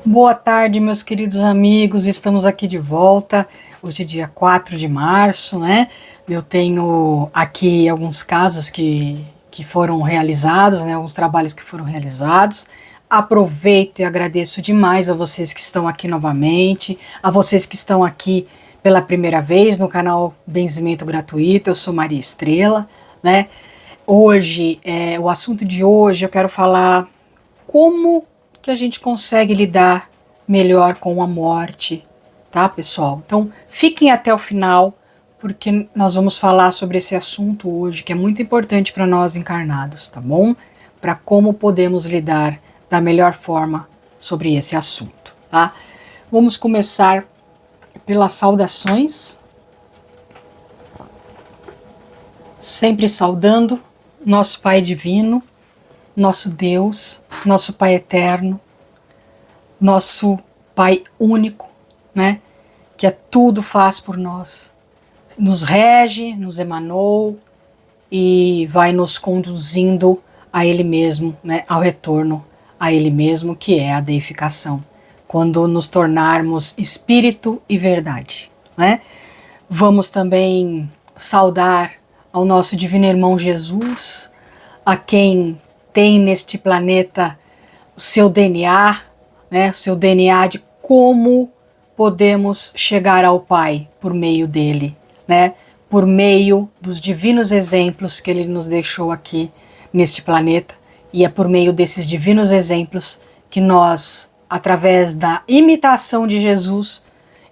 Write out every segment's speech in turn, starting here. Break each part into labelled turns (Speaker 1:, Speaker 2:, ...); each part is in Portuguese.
Speaker 1: Boa tarde, meus queridos amigos. Estamos aqui de volta. Hoje é dia 4 de março, né? Eu tenho aqui alguns casos que foram realizados, né? Alguns trabalhos que foram realizados. Aproveito e agradeço demais a vocês que estão aqui novamente, a vocês que estão aqui pela primeira vez no canal Benzimento Gratuito. Eu sou Maria Estrela, né? Hoje, o assunto de hoje eu quero falar como que a gente consegue lidar melhor com a morte, tá, pessoal? Então, fiquem até o final, porque nós vamos falar sobre esse assunto hoje, que é muito importante para nós encarnados, tá bom? Para como podemos lidar da melhor forma sobre esse assunto, tá? Vamos começar pelas saudações, sempre saudando nosso Pai Divino, nosso Deus, nosso Pai Eterno, nosso Pai único, né, que tudo faz por nós, nos rege, nos emanou e vai nos conduzindo a Ele mesmo, né, ao retorno a Ele mesmo, que é a deificação, quando nos tornarmos espírito e verdade, né? Vamos também saudar ao nosso divino irmão Jesus, a quem tem neste planeta o seu DNA, né, o seu DNA de como podemos chegar ao Pai por meio dele, né, por meio dos divinos exemplos que ele nos deixou aqui neste planeta, e é por meio desses divinos exemplos que nós, através da imitação de Jesus,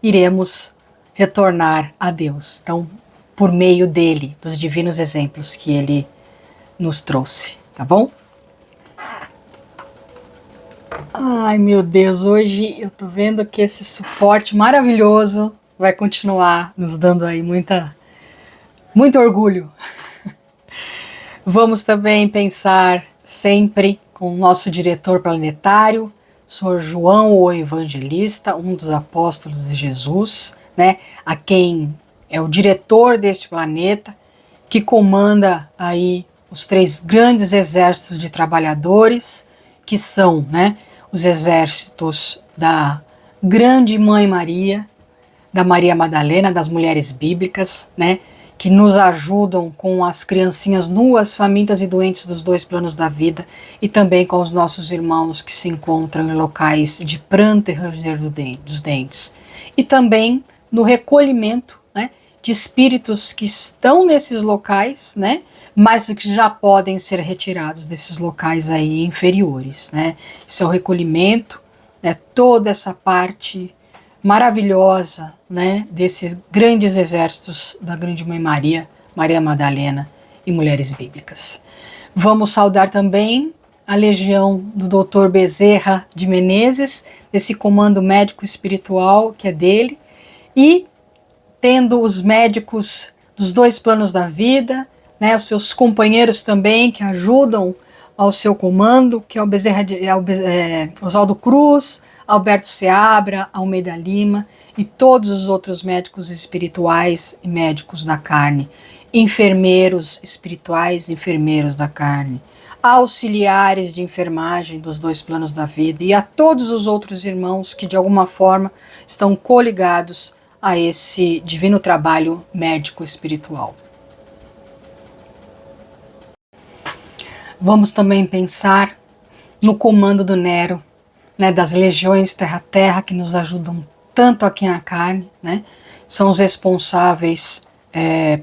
Speaker 1: iremos retornar a Deus. Então, por meio dele, dos divinos exemplos que ele nos trouxe, tá bom? Ai, meu Deus, hoje eu tô vendo que esse suporte maravilhoso vai continuar nos dando aí muito orgulho. Vamos também pensar sempre com o nosso diretor planetário, Sr. João o Evangelista, um dos apóstolos de Jesus, né, a quem é o diretor deste planeta, que comanda aí os 3 grandes exércitos de trabalhadores, que são, né, os exércitos da Grande Mãe Maria, da Maria Madalena, das mulheres bíblicas, né, que nos ajudam com as criancinhas nuas, famintas e doentes dos 2 planos da vida, e também com os nossos irmãos que se encontram em locais de pranto e ranger dos dentes. E também no recolhimento, né, de espíritos que estão nesses locais, né, mas que já podem ser retirados desses locais aí inferiores, né? Isso é o recolhimento, né, toda essa parte maravilhosa, né, desses grandes exércitos da Grande Mãe Maria, Maria Madalena e mulheres bíblicas. Vamos saudar também a legião do Dr. Bezerra de Menezes, desse comando médico espiritual que é dele, e tendo os médicos dos 2 planos da vida, né, os seus companheiros também que ajudam ao seu comando, que é o Oswaldo Cruz, Alberto Seabra, Almeida Lima e todos os outros médicos espirituais e médicos da carne, enfermeiros espirituais, enfermeiros da carne, auxiliares de enfermagem dos 2 planos da vida e a todos os outros irmãos que de alguma forma estão coligados a esse divino trabalho médico espiritual. Vamos também pensar no comando do Nero, né, das legiões terra-terra que nos ajudam tanto aqui na carne, né, são os responsáveis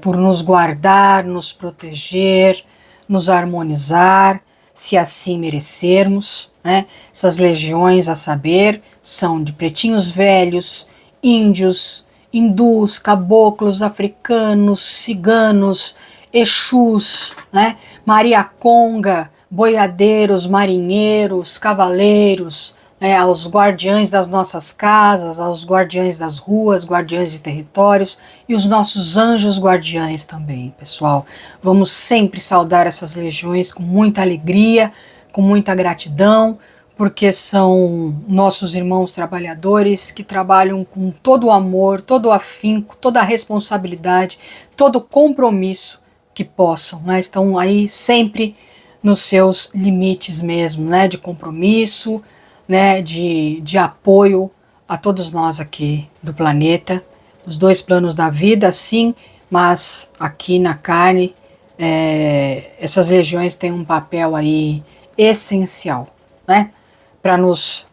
Speaker 1: por nos guardar, nos proteger, nos harmonizar, se assim merecermos, né. Essas legiões, a saber, são de pretinhos velhos, índios, hindus, caboclos, africanos, ciganos, exus, né, Maria Conga, boiadeiros, marinheiros, cavaleiros, né, aos guardiães das nossas casas, aos guardiães das ruas, guardiães de territórios e os nossos anjos guardiães também, pessoal. Vamos sempre saudar essas legiões com muita alegria, com muita gratidão, porque são nossos irmãos trabalhadores que trabalham com todo o amor, todo o afinco, toda a responsabilidade, todo o compromisso que possam, né? Estão aí sempre nos seus limites mesmo, né, de compromisso, né, de apoio a todos nós aqui do planeta, os dois planos da vida, sim, mas aqui na carne, essas legiões têm um papel aí essencial, né, para nos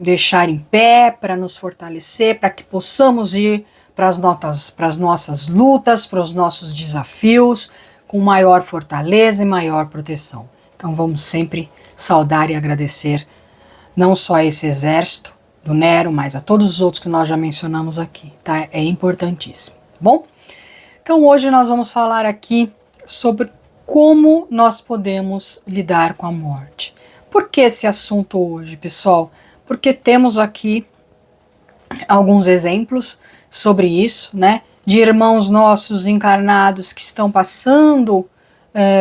Speaker 1: deixar em pé, para nos fortalecer, para que possamos ir para as nossas lutas, para os nossos desafios, com maior fortaleza e maior proteção. Então vamos sempre saudar e agradecer não só a esse exército do Nero, mas a todos os outros que nós já mencionamos aqui, tá? É importantíssimo, tá bom? Então hoje nós vamos falar aqui sobre como nós podemos lidar com a morte. Por que esse assunto hoje, pessoal? Porque temos aqui alguns exemplos sobre isso, né? De irmãos nossos encarnados que estão passando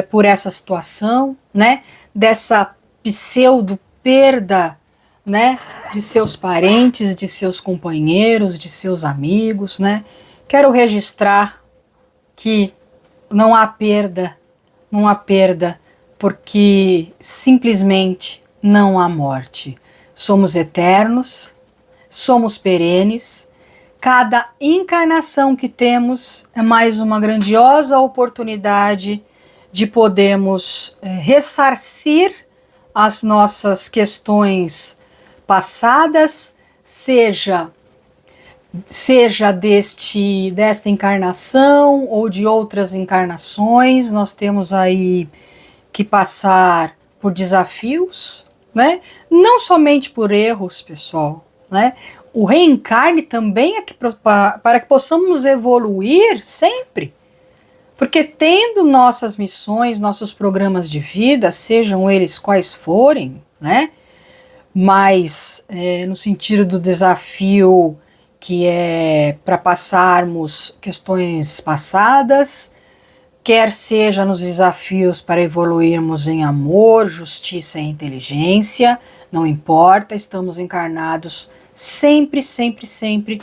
Speaker 1: por essa situação, né? Dessa pseudo perda, né? De seus parentes, de seus companheiros, de seus amigos, né? Quero registrar que não há perda, porque simplesmente não há morte. Somos eternos, somos perenes. Cada encarnação que temos é mais uma grandiosa oportunidade de podermos ressarcir as nossas questões passadas, seja desta encarnação ou de outras encarnações. Nós temos aí que passar por desafios, né? Não somente por erros, pessoal, né? O reencarne também é para que possamos evoluir sempre, porque tendo nossas missões, nossos programas de vida, sejam eles quais forem, né? Mas no sentido do desafio que é para passarmos questões passadas, quer seja nos desafios para evoluirmos em amor, justiça e inteligência, não importa, estamos encarnados sempre, sempre, sempre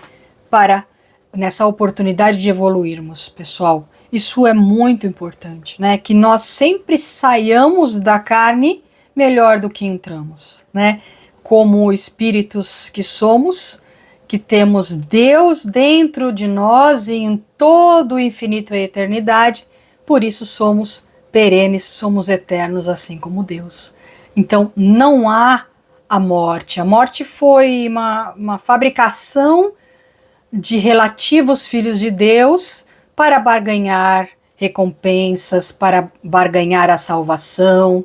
Speaker 1: para nessa oportunidade de evoluirmos, pessoal. Isso é muito importante, né? Que nós sempre saiamos da carne melhor do que entramos, né? Como espíritos que somos, que temos Deus dentro de nós e em todo o infinito e a eternidade, por isso somos perenes, somos eternos, assim como Deus. Então não há a morte. A morte foi uma fabricação de relativos filhos de Deus para barganhar recompensas, para barganhar a salvação,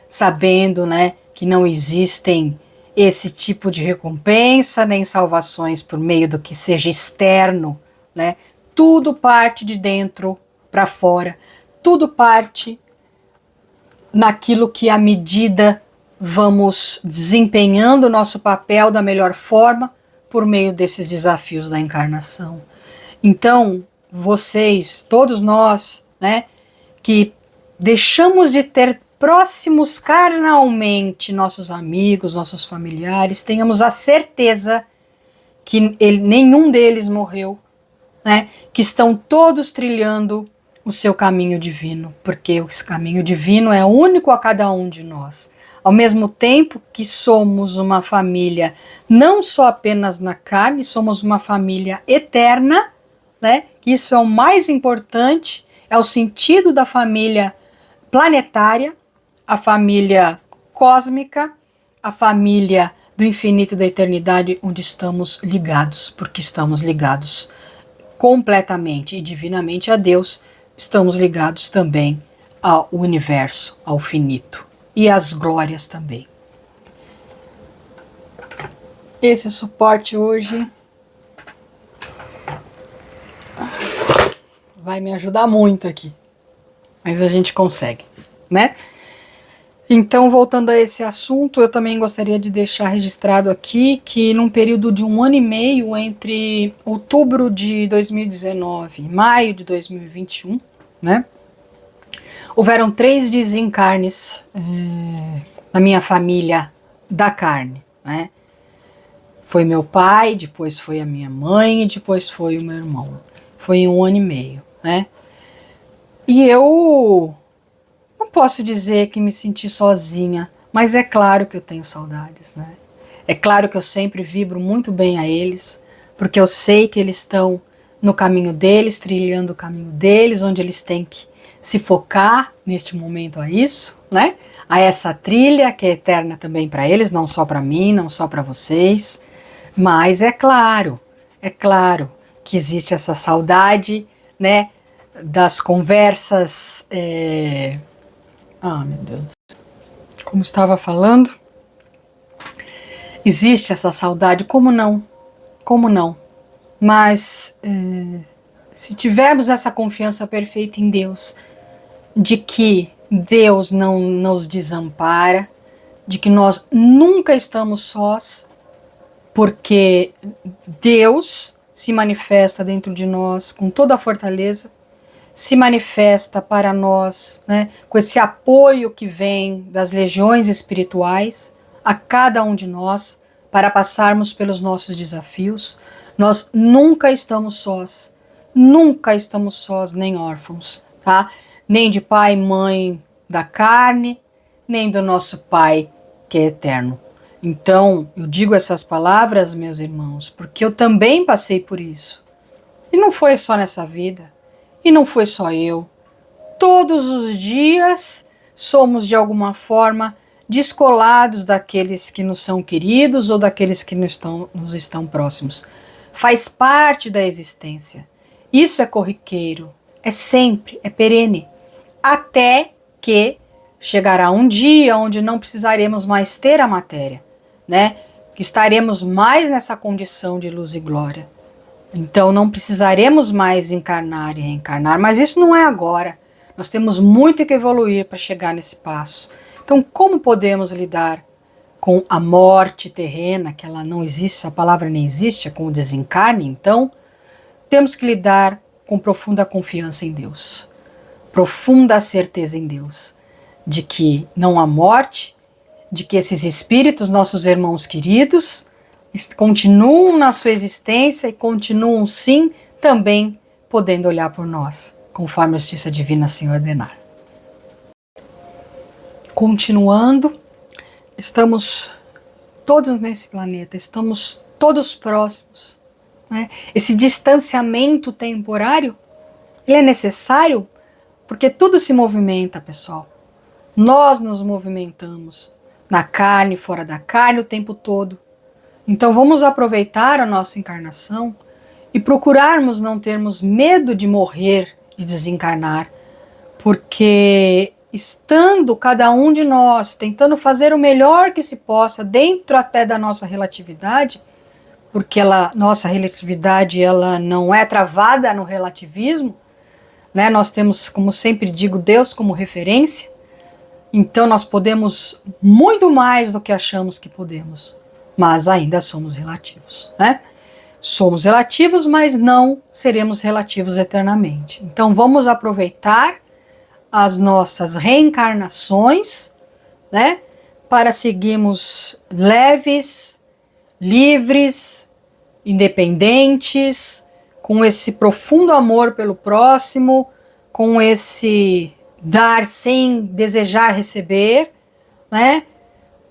Speaker 1: sabendo, né, que não existem esse tipo de recompensa nem salvações por meio do que seja externo, né? Tudo parte de dentro para fora, tudo parte naquilo que à medida vamos desempenhando o nosso papel da melhor forma por meio desses desafios da encarnação. Então, vocês, todos nós, né, que deixamos de ter próximos carnalmente nossos amigos, nossos familiares, tenhamos a certeza que nenhum deles morreu, né, que estão todos trilhando o seu caminho divino, porque esse caminho divino é único a cada um de nós. Ao mesmo tempo que somos uma família, não só apenas na carne, somos uma família eterna, né? Isso é o mais importante, é o sentido da família planetária, a família cósmica, a família do infinito da eternidade, onde estamos ligados, porque estamos ligados completamente e divinamente a Deus, estamos ligados também ao universo, ao finito e às glórias também. Esse suporte hoje vai me ajudar muito aqui, mas a gente consegue, né? Então, voltando a esse assunto, eu também gostaria de deixar registrado aqui que num período de 1 ano e meio, entre outubro de 2019 e maio de 2021, né, houveram 3 desencarnes na minha família da carne, né? Foi meu pai, depois foi a minha mãe e depois foi o meu irmão. Foi em 1 ano e meio, né? E eu não posso dizer que me senti sozinha, mas é claro que eu tenho saudades, né? É claro que eu sempre vibro muito bem a eles, porque eu sei que eles estão no caminho deles, trilhando o caminho deles, onde eles têm que se focar neste momento a isso, né? A essa trilha que é eterna também para eles, não só para mim, não só para vocês. Mas é claro que existe essa saudade, né? Das conversas. Ah, meu Deus. Como estava falando, existe essa saudade, como não? Como não? Mas se tivermos essa confiança perfeita em Deus, de que Deus não nos desampara, de que nós nunca estamos sós, porque Deus se manifesta dentro de nós com toda a fortaleza, se manifesta para nós, né, com esse apoio que vem das legiões espirituais a cada um de nós para passarmos pelos nossos desafios. Nós nunca estamos sós, nem órfãos, tá? Nem de pai e mãe da carne, nem do nosso Pai que é eterno. Então, eu digo essas palavras, meus irmãos, porque eu também passei por isso. E não foi só nessa vida. E não foi só eu. Todos os dias somos, de alguma forma, descolados daqueles que nos são queridos ou daqueles que nos estão próximos. Faz parte da existência. Isso é corriqueiro. É sempre, é perene. Até que chegará um dia onde não precisaremos mais ter a matéria, né? Que estaremos mais nessa condição de luz e glória. Então não precisaremos mais encarnar e reencarnar, mas isso não é agora. Nós temos muito que evoluir para chegar nesse passo. Então como podemos lidar com a morte terrena, que ela não existe, a palavra nem existe, é com o desencarne? Então temos que lidar com profunda confiança em Deus, profunda certeza em Deus, de que não há morte, de que esses espíritos, nossos irmãos queridos, continuam na sua existência e continuam sim também podendo olhar por nós, conforme a justiça divina assim ordenar. Continuando, estamos todos nesse planeta, estamos todos próximos, né? Esse distanciamento temporário, ele é necessário porque tudo se movimenta, pessoal. Nós nos movimentamos na carne, fora da carne o tempo todo. Então vamos aproveitar a nossa encarnação e procurarmos não termos medo de morrer, de desencarnar, porque estando cada um de nós tentando fazer o melhor que se possa dentro até da nossa relatividade, porque nossa relatividade ela não é travada no relativismo, né? Nós temos, como sempre digo, Deus como referência. Então nós podemos muito mais do que achamos que podemos, mas ainda somos relativos, né? Somos relativos, mas não seremos relativos eternamente. Então vamos aproveitar as nossas reencarnações, né, para seguirmos leves, livres, independentes, com esse profundo amor pelo próximo, com esse dar sem desejar receber, né?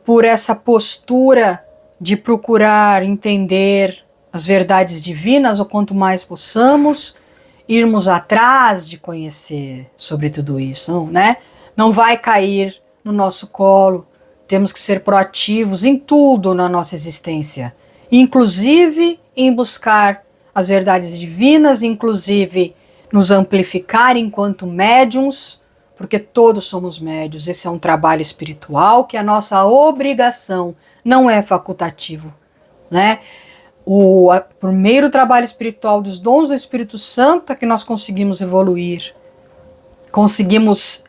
Speaker 1: Por essa postura de procurar entender as verdades divinas, o quanto mais possamos, irmos atrás de conhecer sobre tudo isso, né? Não vai cair no nosso colo, temos que ser proativos em tudo na nossa existência, inclusive em buscar as verdades divinas, inclusive nos amplificar enquanto médiuns, porque todos somos médiuns. Esse é um trabalho espiritual que é a nossa obrigação, não é facultativo, né? O primeiro trabalho espiritual dos dons do Espírito Santo é que nós conseguimos evoluir, conseguimos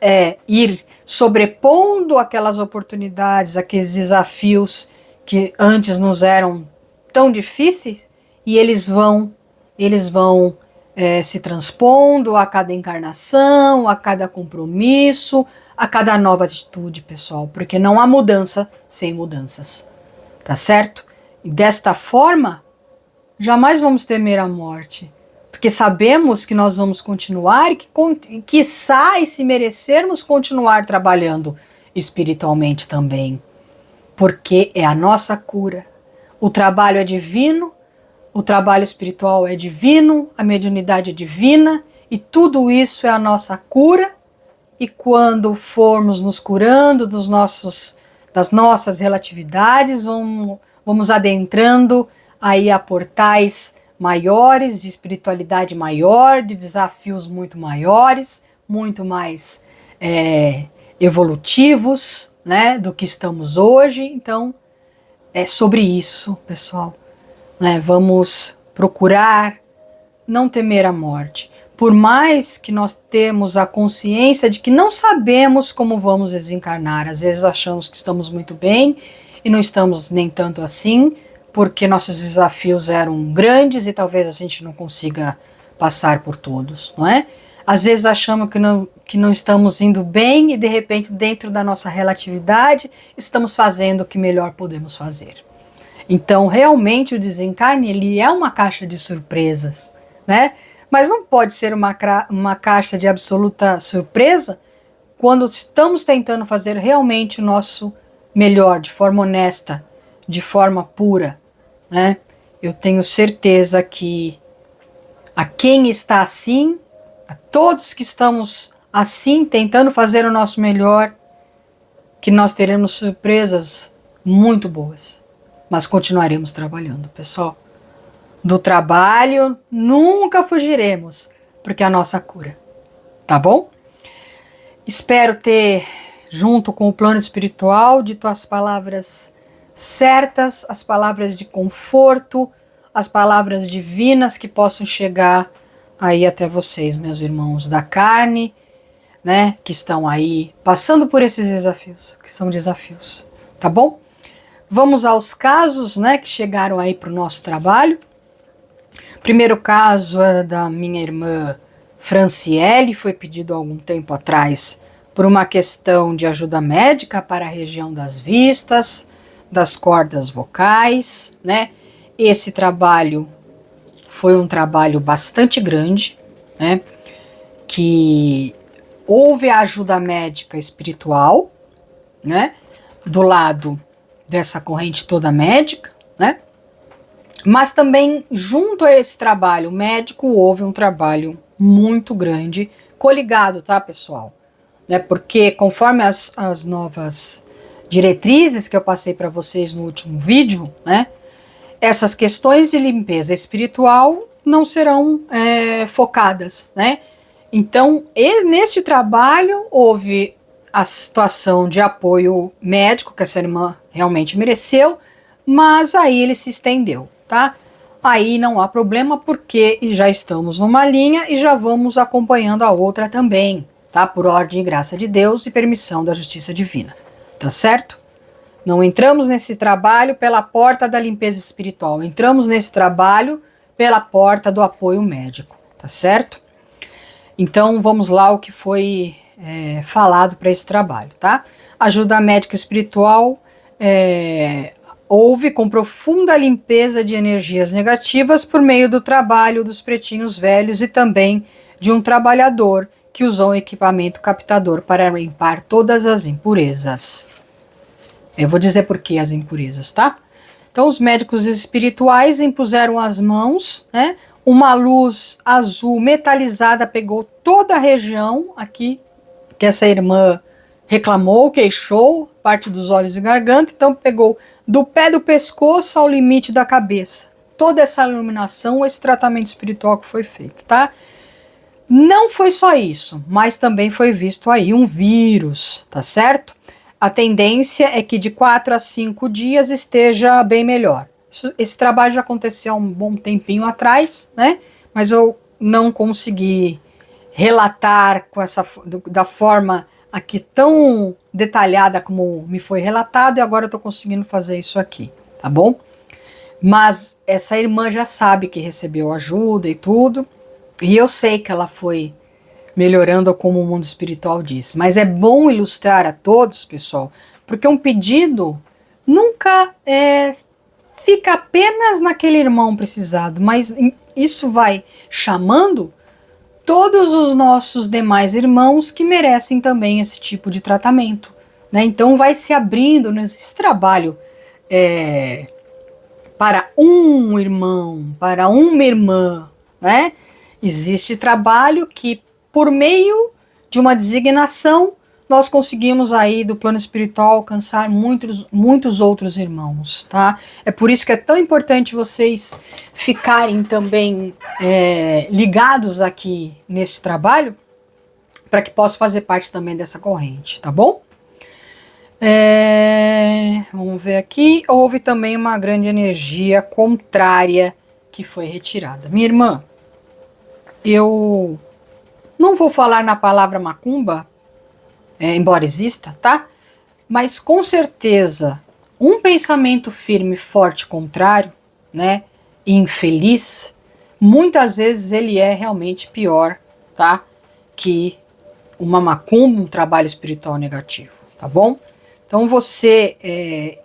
Speaker 1: ir sobrepondo aquelas oportunidades, aqueles desafios que antes nos eram tão difíceis, e eles vão se transpondo a cada encarnação, a cada compromisso, a cada nova atitude, pessoal, porque não há mudança sem mudanças, tá certo? E desta forma, jamais vamos temer a morte, porque sabemos que nós vamos continuar e que quiçá, e se merecermos, continuar trabalhando espiritualmente também, porque é a nossa cura, O trabalho é divino, o trabalho espiritual é divino, a mediunidade é divina, e tudo isso é a nossa cura. E quando formos nos curando das nossas relatividades, vamos adentrando aí a portais maiores, de espiritualidade maior, de desafios muito maiores, muito mais evolutivos, né, do que estamos hoje. Então, é sobre isso, pessoal, né? Vamos procurar não temer a morte. Por mais que nós temos a consciência de que não sabemos como vamos desencarnar, às vezes achamos que estamos muito bem e não estamos nem tanto assim, porque nossos desafios eram grandes e talvez a gente não consiga passar por todos, não é? Às vezes achamos que não estamos indo bem e de repente dentro da nossa relatividade estamos fazendo o que melhor podemos fazer. Então realmente o desencarne ele é uma caixa de surpresas, né? Mas não pode ser uma caixa de absoluta surpresa quando estamos tentando fazer realmente o nosso melhor, de forma honesta, de forma pura, né? Eu tenho certeza que a quem está assim, a todos que estamos assim, tentando fazer o nosso melhor, que nós teremos surpresas muito boas. Mas continuaremos trabalhando, pessoal. Do trabalho nunca fugiremos, porque é a nossa cura, tá bom? Espero ter, junto com o plano espiritual, dito as palavras certas, as palavras de conforto, as palavras divinas que possam chegar aí até vocês, meus irmãos da carne, né, que estão aí passando por esses desafios, que são desafios, tá bom? Vamos aos casos, né, que chegaram aí para o nosso trabalho. Primeiro caso é da minha irmã Franciele, foi pedido há algum tempo atrás por uma questão de ajuda médica para a região das vistas, das cordas vocais, né? Esse trabalho foi um trabalho bastante grande, né? Que houve a ajuda médica espiritual, né? Do lado dessa corrente toda médica, né? Mas também, junto a esse trabalho médico, houve um trabalho muito grande, coligado, tá, pessoal? Né, porque conforme as novas diretrizes que eu passei para vocês no último vídeo, né, essas questões de limpeza espiritual não serão focadas, né? Então, neste trabalho, houve a situação de apoio médico, que essa irmã realmente mereceu, mas aí ele se estendeu, tá? Aí não há problema porque já estamos numa linha e já vamos acompanhando a outra também, tá? Por ordem e graça de Deus e permissão da justiça divina, tá certo? Não entramos nesse trabalho pela porta da limpeza espiritual, entramos nesse trabalho pela porta do apoio médico, tá certo? Então vamos lá o que foi falado para esse trabalho, tá? Ajuda médica espiritual houve com profunda limpeza de energias negativas por meio do trabalho dos pretinhos velhos e também de um trabalhador que usou um equipamento captador para limpar todas as impurezas. Eu vou dizer por que as impurezas, tá? Então os médicos espirituais impuseram as mãos, né? Uma luz azul metalizada pegou toda a região aqui que essa irmã reclamou, queixou, parte dos olhos e garganta, então pegou do pé do pescoço ao limite da cabeça. Toda essa iluminação, esse tratamento espiritual que foi feito, tá? Não foi só isso, mas também foi visto aí um vírus, tá certo? A tendência é que de 4 a 5 dias esteja bem melhor. Esse trabalho já aconteceu há um bom tempinho atrás, né? Mas eu não consegui relatar da forma aqui tão detalhada como me foi relatado, e agora eu tô conseguindo fazer isso aqui, tá bom? Mas essa irmã já sabe que recebeu ajuda e tudo, e eu sei que ela foi melhorando como o mundo espiritual diz. Mas é bom ilustrar a todos, pessoal, porque um pedido nunca fica apenas naquele irmão precisado, mas isso vai chamando todos os nossos demais irmãos que merecem também esse tipo de tratamento, né? Então vai se abrindo nesse trabalho para um irmão, para uma irmã, né? Existe trabalho que, por meio de uma designação, nós conseguimos aí do plano espiritual alcançar muitos outros irmãos, tá? É por isso que é tão importante vocês ficarem também ligados aqui nesse trabalho, para que possa fazer parte também dessa corrente, tá bom? Vamos ver aqui. Houve também uma grande energia contrária que foi retirada. Minha irmã, eu não vou falar na palavra macumba, embora exista, tá? Mas com certeza, um pensamento firme, forte, contrário, né? Infeliz, muitas vezes ele é realmente pior, tá? Que uma macumba, um trabalho espiritual negativo, tá bom? Então você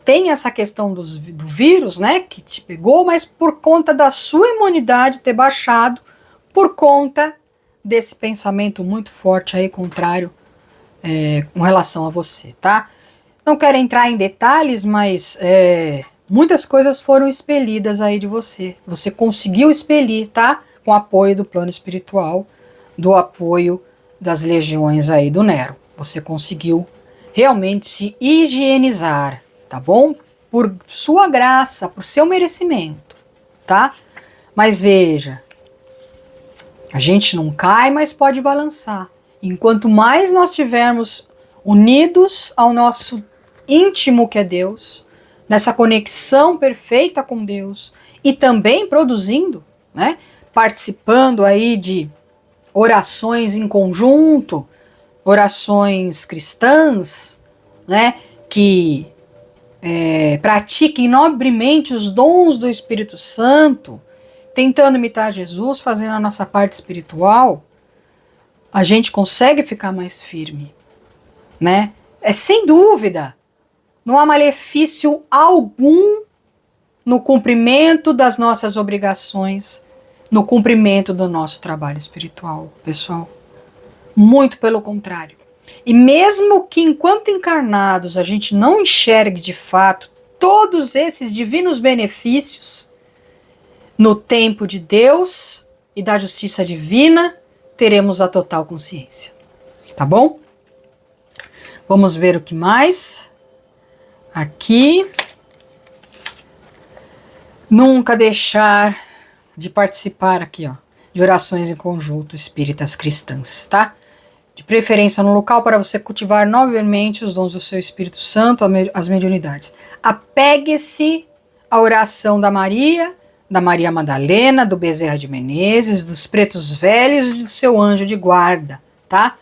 Speaker 1: tem essa questão do vírus, né, que te pegou, mas por conta da sua imunidade ter baixado, por conta desse pensamento muito forte aí, contrário, com relação a você, tá? Não quero entrar em detalhes, mas muitas coisas foram expelidas aí de você. Você conseguiu expelir, tá? Com o apoio do plano espiritual, do apoio das legiões aí do Nero. Você conseguiu realmente se higienizar, tá bom? Por sua graça, por seu merecimento, tá? Mas veja, a gente não cai, mas pode balançar. Enquanto mais nós tivermos unidos ao nosso íntimo que é Deus, nessa conexão perfeita com Deus e também produzindo, né? Participando aí de orações em conjunto, orações cristãs, né, que pratiquem nobremente os dons do Espírito Santo, tentando imitar Jesus, fazendo a nossa parte espiritual, a gente consegue ficar mais firme, né? Sem dúvida, não há malefício algum no cumprimento das nossas obrigações, no cumprimento do nosso trabalho espiritual, pessoal. Muito pelo contrário. E mesmo que enquanto encarnados a gente não enxergue de fato todos esses divinos benefícios, no tempo de Deus e da justiça divina, teremos a total consciência. Tá bom? Vamos ver o que mais. Aqui. Nunca deixar de participar aqui, ó, de orações em conjunto espíritas cristãs, tá? De preferência no local para você cultivar novamente os dons do seu Espírito Santo, as mediunidades. Apegue-se à oração da Maria Madalena, do Bezerra de Menezes, dos Pretos Velhos e do seu anjo de guarda, tá?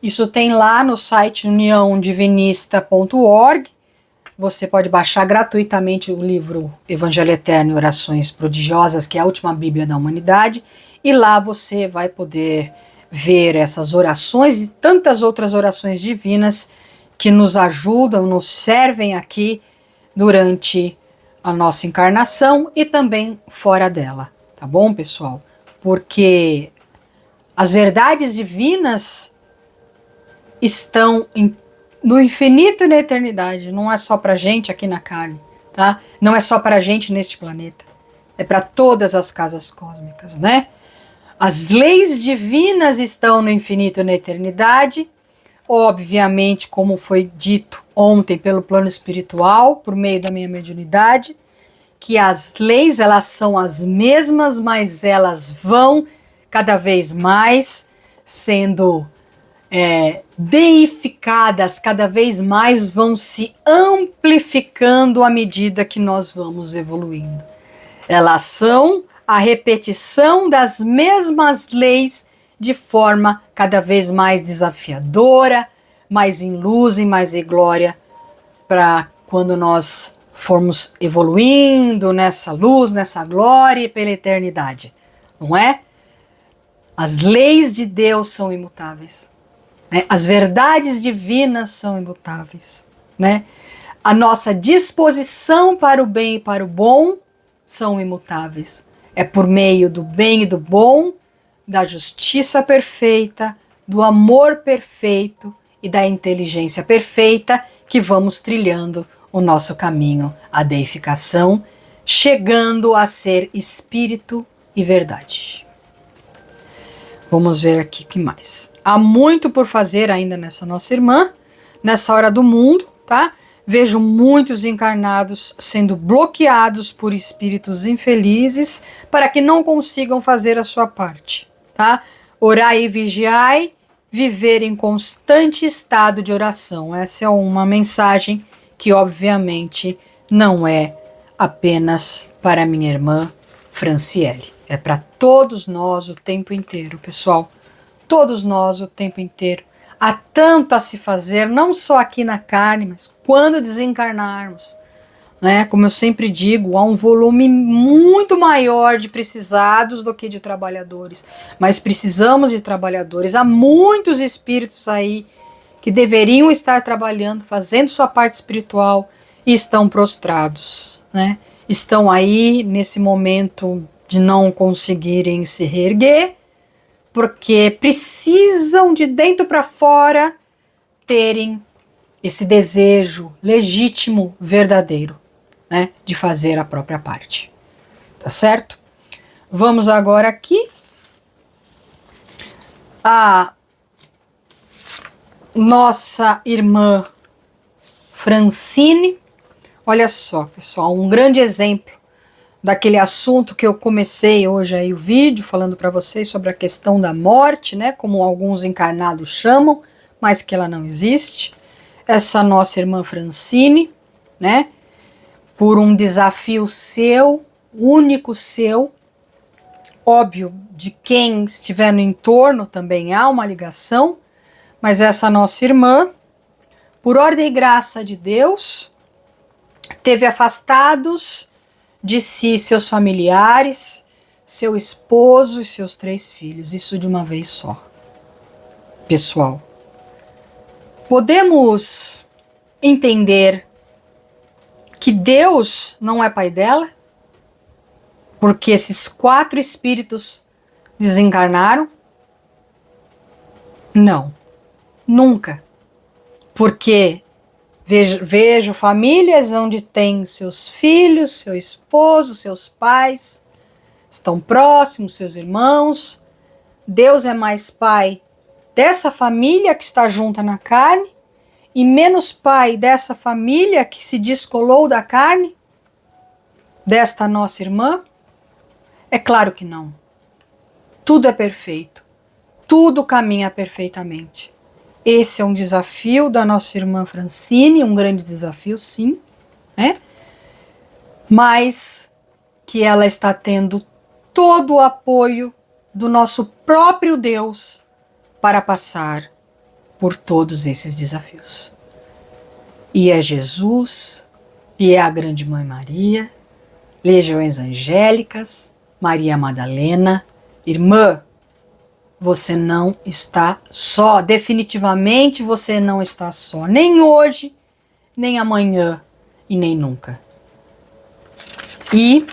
Speaker 1: Isso tem lá no site uniãodivinista.org. Você pode baixar gratuitamente o livro Evangelho Eterno e Orações Prodigiosas, que é a última Bíblia da humanidade, e lá você vai poder ver essas orações e tantas outras orações divinas que nos ajudam, nos servem aqui durante a nossa encarnação e também fora dela, tá bom, pessoal? Porque as verdades divinas estão no infinito e na eternidade, não é só pra gente aqui na carne, tá? Não é só pra gente neste planeta, é para todas as casas cósmicas, né? As leis divinas estão no infinito e na eternidade, obviamente, como foi dito ontem pelo plano espiritual, por meio da minha mediunidade, que as leis, elas são as mesmas, mas elas vão cada vez mais sendo deificadas, cada vez mais vão se amplificando à medida que nós vamos evoluindo. Elas são a repetição das mesmas leis de forma cada vez mais desafiadora, mais em luz e mais em glória, para quando nós formos evoluindo nessa luz, nessa glória e pela eternidade, não é? As leis de Deus são imutáveis, né? As verdades divinas são imutáveis, né? A nossa disposição para o bem e para o bom são imutáveis. É por meio do bem e do bom, da justiça perfeita, do amor perfeito e da inteligência perfeita que vamos trilhando o nosso caminho à deificação, chegando a ser espírito e verdade. Vamos ver aqui o que mais. Há muito por fazer ainda nessa nossa irmã, nessa hora do mundo, tá? Vejo muitos encarnados sendo bloqueados por espíritos infelizes para que não consigam fazer a sua parte, tá? Orai e vigiai, viver em constante estado de oração. Essa é uma mensagem que, obviamente, não é apenas para minha irmã Franciele. É para todos nós o tempo inteiro, pessoal. Todos nós o tempo inteiro. Há tanto a se fazer, não só aqui na carne, mas quando desencarnarmos. Né? Como eu sempre digo, há um volume muito maior de precisados do que de trabalhadores. Mas precisamos de trabalhadores. Há muitos espíritos aí que deveriam estar trabalhando, fazendo sua parte espiritual e estão prostrados. Né? Estão aí nesse momento de não conseguirem se reerguer, porque precisam de dentro para fora terem esse desejo legítimo, verdadeiro, né, de fazer a própria parte. Tá certo? Vamos agora aqui a nossa irmã Francine. Olha só, pessoal, um grande exemplo daquele assunto que eu comecei hoje aí o vídeo, falando para vocês sobre a questão da morte, né, como alguns encarnados chamam, mas que ela não existe. Essa nossa irmã Francine, né, por um desafio seu, único seu, óbvio, de quem estiver no entorno também há uma ligação, mas essa nossa irmã, por ordem e graça de Deus, teve afastados de si seus familiares, seu esposo e seus 3 filhos, isso de uma vez só. Pessoal, podemos entender que Deus não é pai dela, porque esses 4 espíritos desencarnaram? Não, nunca. Porque vejo famílias onde tem seus filhos, seu esposo, seus pais, estão próximos, seus irmãos. Deus é mais pai dessa família que está junta na carne e menos pai dessa família que se descolou da carne, desta nossa irmã? É claro que não. Tudo é perfeito. Tudo caminha perfeitamente. Esse é um desafio da nossa irmã Francine, um grande desafio, sim, né? Mas que ela está tendo todo o apoio do nosso próprio Deus para passar por todos esses desafios. E é Jesus, e é a grande Mãe Maria, legiões angélicas, Maria Madalena, irmã, você não está só, definitivamente você não está só, nem hoje, nem amanhã e nem nunca. E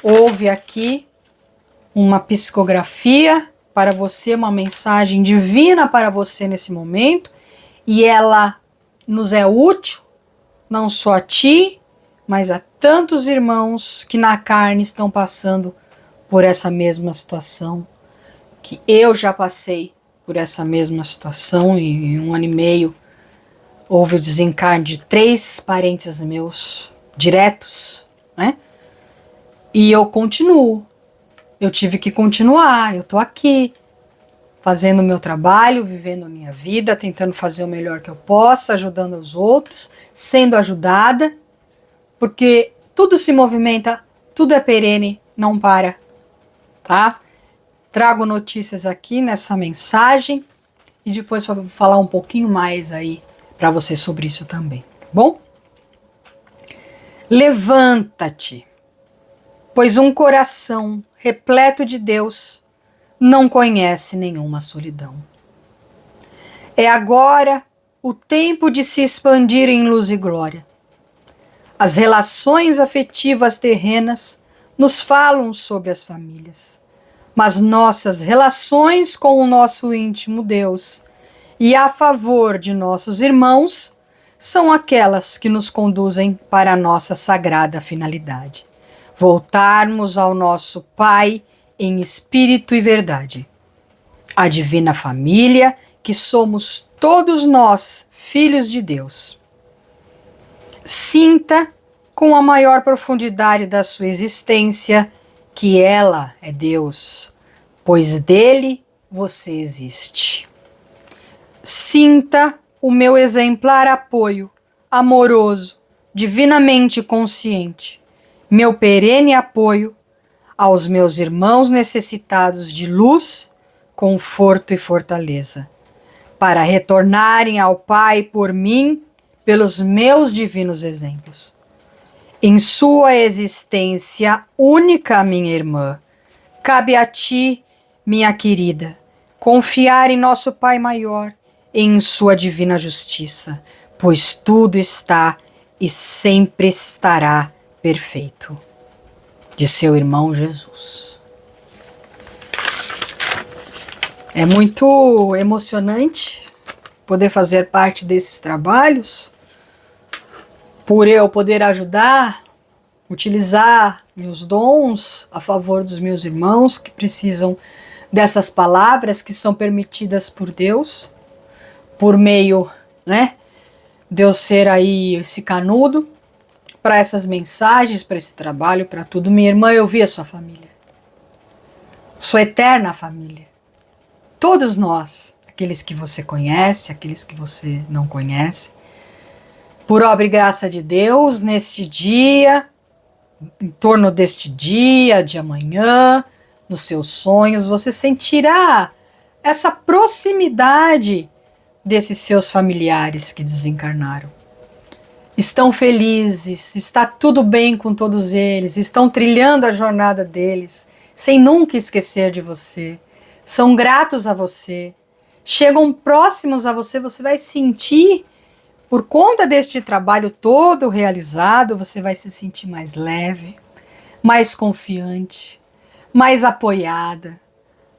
Speaker 1: houve aqui uma psicografia para você, uma mensagem divina para você nesse momento, e ela nos é útil, não só a ti, mas a tantos irmãos que na carne estão passando por essa mesma situação, que eu já passei por essa mesma situação, e em 1 ano e meio houve o desencarne de 3 parentes meus diretos, né? E eu continuo. Eu tive que continuar, eu tô aqui, fazendo o meu trabalho, vivendo a minha vida, tentando fazer o melhor que eu possa, ajudando os outros, sendo ajudada, porque tudo se movimenta, tudo é perene, não para, tá? Trago notícias aqui nessa mensagem e depois vou falar um pouquinho mais aí para você sobre isso também, tá bom? Levanta-te, pois um coração repleto de Deus não conhece nenhuma solidão. É agora o tempo de se expandir em luz e glória. As relações afetivas terrenas nos falam sobre as famílias, mas nossas relações com o nosso íntimo Deus e a favor de nossos irmãos são aquelas que nos conduzem para a nossa sagrada finalidade. voltarmos ao nosso Pai em espírito e verdade. A divina família, que somos todos nós, filhos de Deus. Sinta com a maior profundidade da sua existência que ela é Deus, pois dele você existe. Sinta o meu exemplar apoio, amoroso, divinamente consciente, meu perene apoio aos meus irmãos necessitados de luz, conforto e fortaleza, para retornarem ao Pai por mim, pelos meus divinos exemplos. Em sua existência única, minha irmã, cabe a ti, minha querida, confiar em nosso Pai maior, em sua divina justiça, pois tudo está e sempre estará perfeito. De seu irmão Jesus. É muito emocionante poder fazer parte desses trabalhos, por eu poder ajudar, utilizar meus dons a favor dos meus irmãos que precisam dessas palavras que são permitidas por Deus, por meio, né, de eu ser aí esse canudo para essas mensagens, para esse trabalho, para tudo. Minha irmã, eu vi a sua família, sua eterna família. Todos nós, aqueles que você conhece, aqueles que você não conhece, por obra e graça de Deus, neste dia, em torno deste dia, de amanhã, nos seus sonhos, você sentirá essa proximidade desses seus familiares que desencarnaram. Estão felizes, está tudo bem com todos eles, estão trilhando a jornada deles, sem nunca esquecer de você. São gratos a você, chegam próximos a você, você vai sentir, por conta deste trabalho todo realizado, você vai se sentir mais leve, mais confiante, mais apoiada.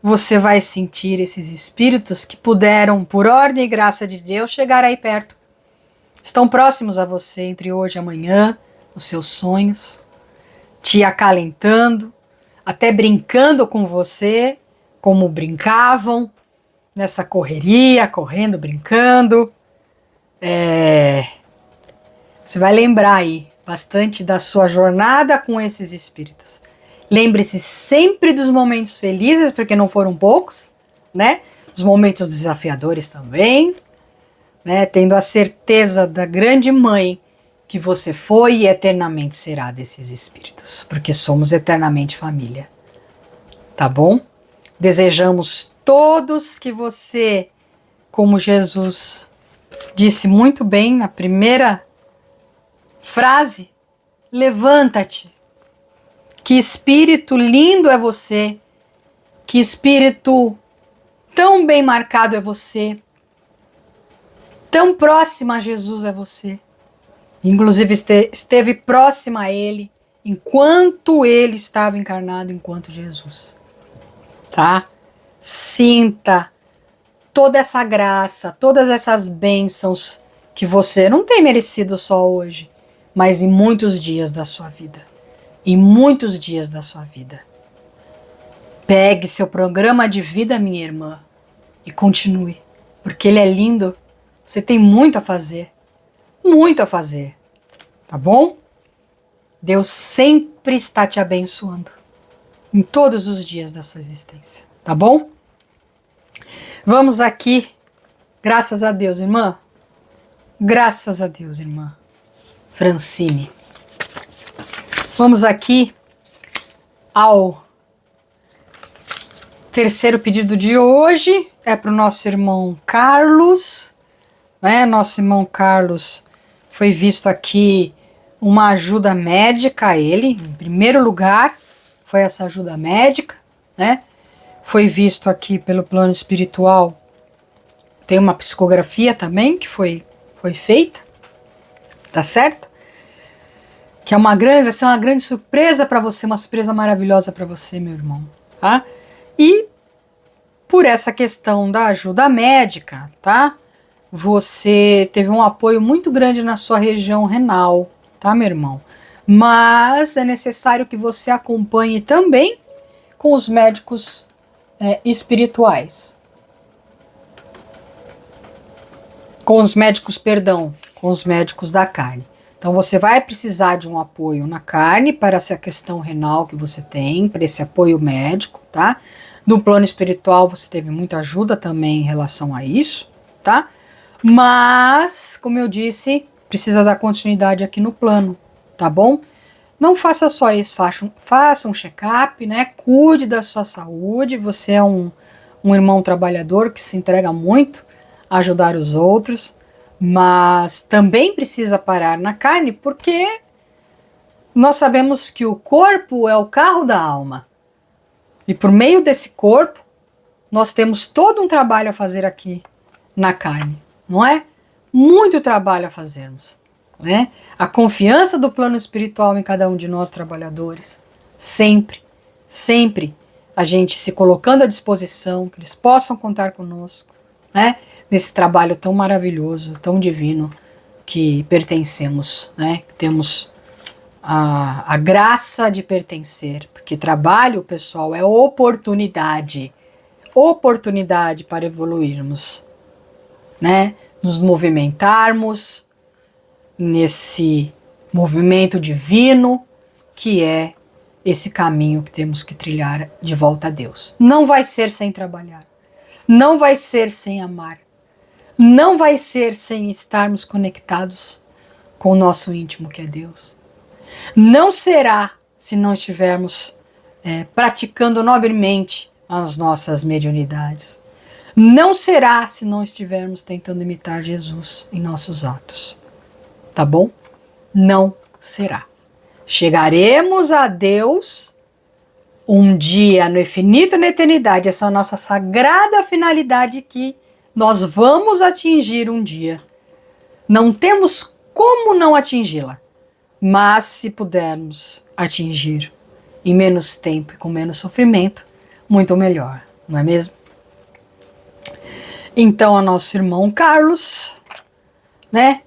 Speaker 1: Você vai sentir esses espíritos que puderam, por ordem e graça de Deus, chegar aí perto. Estão próximos a você entre hoje e amanhã, nos seus sonhos, te acalentando, até brincando com você, como brincavam, nessa correria, correndo, brincando. Você vai lembrar aí bastante da sua jornada com esses espíritos. Lembre-se sempre dos momentos felizes, porque não foram poucos, né? Os momentos desafiadores também, né? Tendo a certeza da grande mãe que você foi e eternamente será desses espíritos, porque somos eternamente família. Tá bom? Desejamos todos que você, como Jesus disse muito bem na primeira frase, levanta-te. Que espírito lindo é você, que espírito tão bem marcado é você, tão próxima a Jesus é você. Inclusive esteve próxima a ele enquanto ele estava encarnado, enquanto Jesus. Tá? Sinta toda essa graça, todas essas bênçãos que você não tem merecido só hoje, mas em muitos dias da sua vida. Em muitos dias da sua vida. Pegue seu programa de vida, minha irmã, e continue, porque ele é lindo. Você tem muito a fazer, tá bom? Deus sempre está te abençoando, em todos os dias da sua existência, tá bom? Vamos aqui, graças a Deus, irmã. Graças a Deus, irmã Francine. Vamos aqui ao terceiro pedido de hoje. É para o nosso irmão Carlos, né? Nosso irmão Carlos foi visto aqui uma ajuda médica a ele. Em primeiro lugar, foi essa ajuda médica, né? Foi visto aqui pelo plano espiritual. Tem uma psicografia também que foi feita, tá certo? Que é vai ser uma grande surpresa para você, uma surpresa maravilhosa para você, meu irmão, tá? E por essa questão da ajuda médica, tá? Você teve um apoio muito grande na sua região renal, tá, meu irmão? Mas é necessário que você acompanhe também com os médicos espirituais. Com os médicos da carne. Então você vai precisar de um apoio na carne para essa questão renal que você tem, para esse apoio médico, tá? No plano espiritual você teve muita ajuda também em relação a isso, tá? Mas, como eu disse, precisa dar continuidade aqui no plano, tá bom? Não faça só isso, faça um check-up, né? Cuide da sua saúde, você é um irmão trabalhador que se entrega muito a ajudar os outros, mas também precisa parar na carne, porque nós sabemos que o corpo é o carro da alma. E por meio desse corpo, nós temos todo um trabalho a fazer aqui na carne, não é? Muito trabalho a fazermos, né? A confiança do plano espiritual em cada um de nós trabalhadores, sempre, sempre a gente se colocando à disposição, que eles possam contar conosco, né? Nesse trabalho tão maravilhoso, tão divino que pertencemos, né? Que temos a graça de pertencer, porque trabalho, pessoal, é oportunidade para evoluirmos, né? Nos movimentarmos nesse movimento divino que é esse caminho que temos que trilhar de volta a Deus. Não vai ser sem trabalhar, não vai ser sem amar, não vai ser sem estarmos conectados com o nosso íntimo que é Deus. Não será se não estivermos praticando nobremente as nossas mediunidades. Não será se não estivermos tentando imitar Jesus em nossos atos. Tá bom? Não será. Chegaremos a Deus um dia no infinito e na eternidade. Essa é a nossa sagrada finalidade que nós vamos atingir um dia. Não temos como não atingi-la. Mas se pudermos atingir em menos tempo e com menos sofrimento, muito melhor, não é mesmo? Então, o nosso irmão Carlos, né,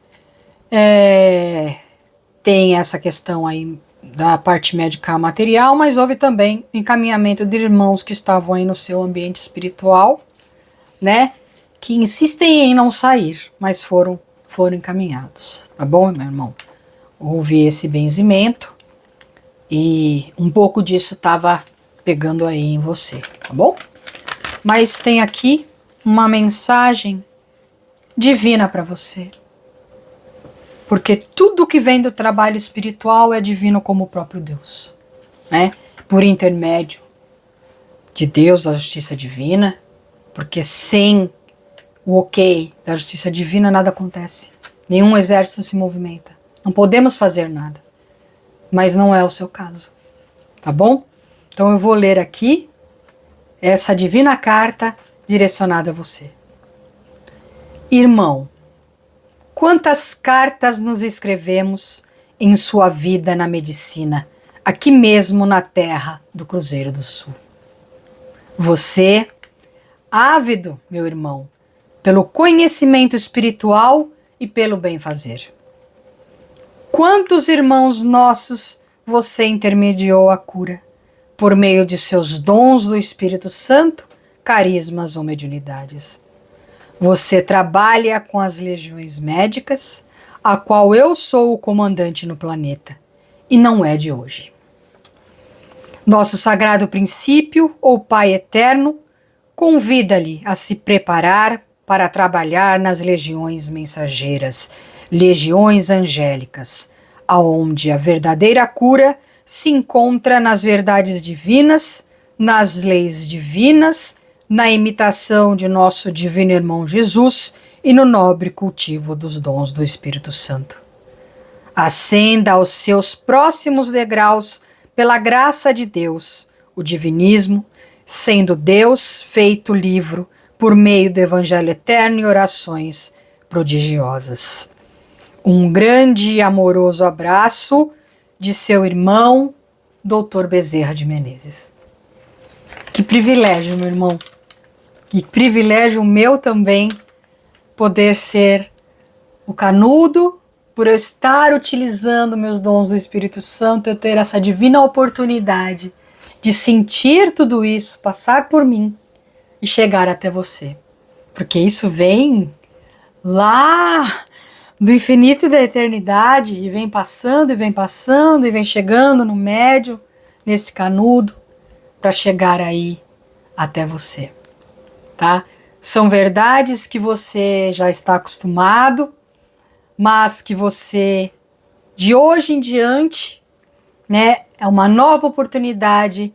Speaker 1: tem essa questão aí da parte médica material, mas houve também encaminhamento de irmãos que estavam aí no seu ambiente espiritual, né, que insistem em não sair, mas foram encaminhados, tá bom, meu irmão? Houve esse benzimento e um pouco disso estava pegando aí em você, tá bom? Mas tem aqui uma mensagem divina para você. Porque tudo que vem do trabalho espiritual é divino como o próprio Deus, né? Por intermédio de Deus, da justiça divina, porque sem o ok da justiça divina nada acontece. Nenhum exército se movimenta. Não podemos fazer nada, mas não é o seu caso, tá bom? Então eu vou ler aqui essa divina carta direcionada a você. Irmão, quantas cartas nos escrevemos em sua vida na medicina, aqui mesmo na terra do Cruzeiro do Sul. Você, ávido, meu irmão, pelo conhecimento espiritual e pelo bem-fazer. Quantos irmãos nossos você intermediou a cura, por meio de seus dons do Espírito Santo, carismas ou mediunidades? Você trabalha com as legiões médicas, a qual eu sou o comandante no planeta, e não é de hoje. Nosso sagrado princípio, ou Pai Eterno, convida-lhe a se preparar para trabalhar nas legiões mensageiras, legiões angélicas, aonde a verdadeira cura se encontra nas verdades divinas, nas leis divinas, na imitação de nosso divino irmão Jesus e no nobre cultivo dos dons do Espírito Santo. Ascenda aos seus próximos degraus pela graça de Deus, o divinismo, sendo Deus feito livro por meio do Evangelho Eterno e orações prodigiosas. Um grande e amoroso abraço de seu irmão, Dr. Bezerra de Menezes. Que privilégio, meu irmão. Que privilégio meu também poder ser o canudo por eu estar utilizando meus dons do Espírito Santo, eu ter essa divina oportunidade de sentir tudo isso, passar por mim e chegar até você. Porque isso vem lá do infinito e da eternidade e vem passando e vem passando e vem chegando no médio, nesse canudo, para chegar aí até você, tá? São verdades que você já está acostumado, mas que você, de hoje em diante, né, é uma nova oportunidade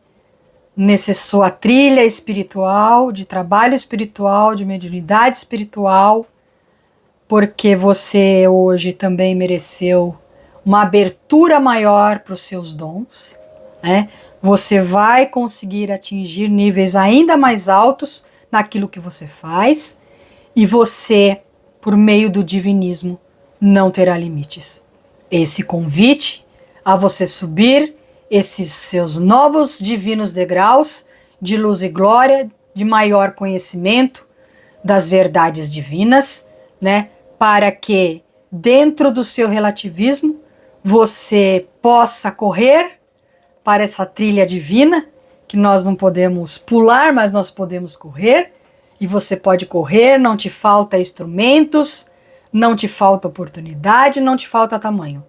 Speaker 1: nessa sua trilha espiritual, de trabalho espiritual, de mediunidade espiritual, porque você hoje também mereceu uma abertura maior para os seus dons, né? Você vai conseguir atingir níveis ainda mais altos naquilo que você faz, e você, por meio do divinismo, não terá limites. Esse convite a você subir esses seus novos divinos degraus de luz e glória, de maior conhecimento das verdades divinas, né? Para que, dentro do seu relativismo, você possa correr para essa trilha divina, que nós não podemos pular, mas nós podemos correr, e você pode correr, não te falta instrumentos, não te falta oportunidade, não te falta tamanho.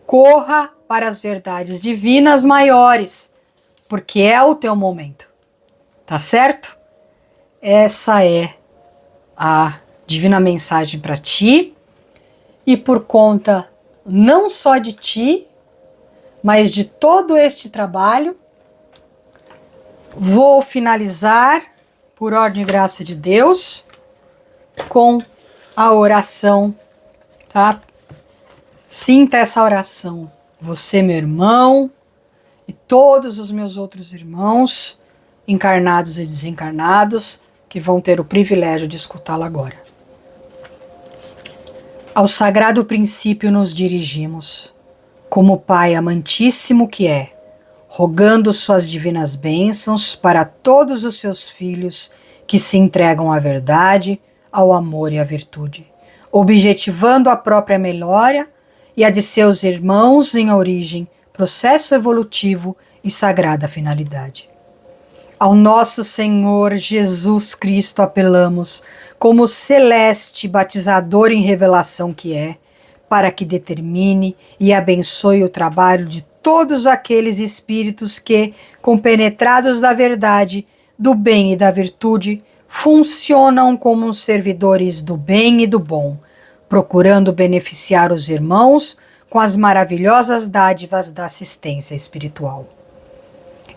Speaker 1: Corra para as verdades divinas maiores, porque é o teu momento, tá certo? Essa é a divina mensagem para ti, e por conta não só de ti, mas de todo este trabalho, vou finalizar, por ordem e graça de Deus, com a oração, tá? Sinta essa oração, você, meu irmão, e todos os meus outros irmãos, encarnados e desencarnados, que vão ter o privilégio de escutá-la agora. Ao sagrado princípio nos dirigimos, como Pai amantíssimo que é, rogando suas divinas bênçãos para todos os seus filhos que se entregam à verdade, ao amor e à virtude, objetivando a própria melhora e a de seus irmãos em origem, processo evolutivo e sagrada finalidade. Ao nosso Senhor Jesus Cristo apelamos, como celeste batizador em revelação que é, para que determine e abençoe o trabalho de todos aqueles espíritos que, compenetrados da verdade, do bem e da virtude, funcionam como servidores do bem e do bom, procurando beneficiar os irmãos com as maravilhosas dádivas da assistência espiritual.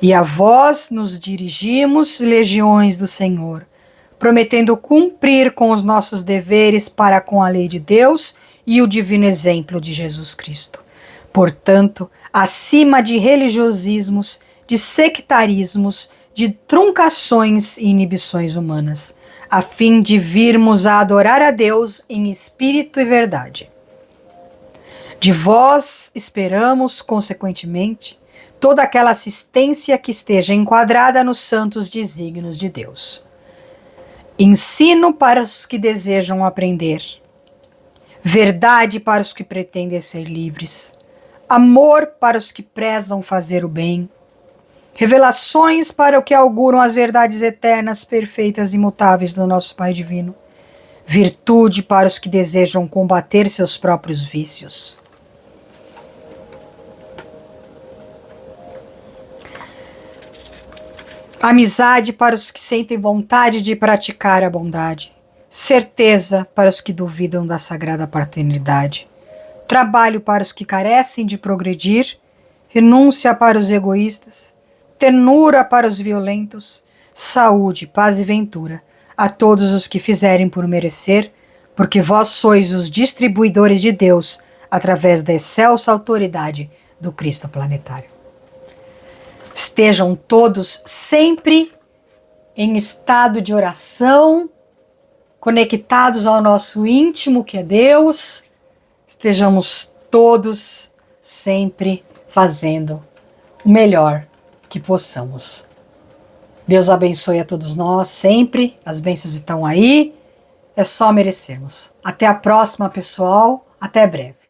Speaker 1: E a vós nos dirigimos, legiões do Senhor, prometendo cumprir com os nossos deveres para com a lei de Deus e o divino exemplo de Jesus Cristo. Portanto, acima de religiosismos, de sectarismos, de truncações e inibições humanas, a fim de virmos a adorar a Deus em espírito e verdade. De vós esperamos, consequentemente, toda aquela assistência que esteja enquadrada nos santos desígnios de Deus. Ensino para os que desejam aprender, verdade para os que pretendem ser livres, amor para os que prezam fazer o bem, revelações para o que auguram as verdades eternas, perfeitas e imutáveis do nosso Pai Divino, virtude para os que desejam combater seus próprios vícios. Amizade para os que sentem vontade de praticar a bondade, certeza para os que duvidam da sagrada paternidade, trabalho para os que carecem de progredir, renúncia para os egoístas, ternura para os violentos, saúde, paz e ventura a todos os que fizerem por merecer, porque vós sois os distribuidores de Deus através da excelsa autoridade do Cristo planetário. Estejam todos sempre em estado de oração, conectados ao nosso íntimo, que é Deus. Estejamos todos sempre fazendo o melhor que possamos. Deus abençoe a todos nós sempre. As bênçãos estão aí. É só merecermos. Até a próxima, pessoal. Até breve.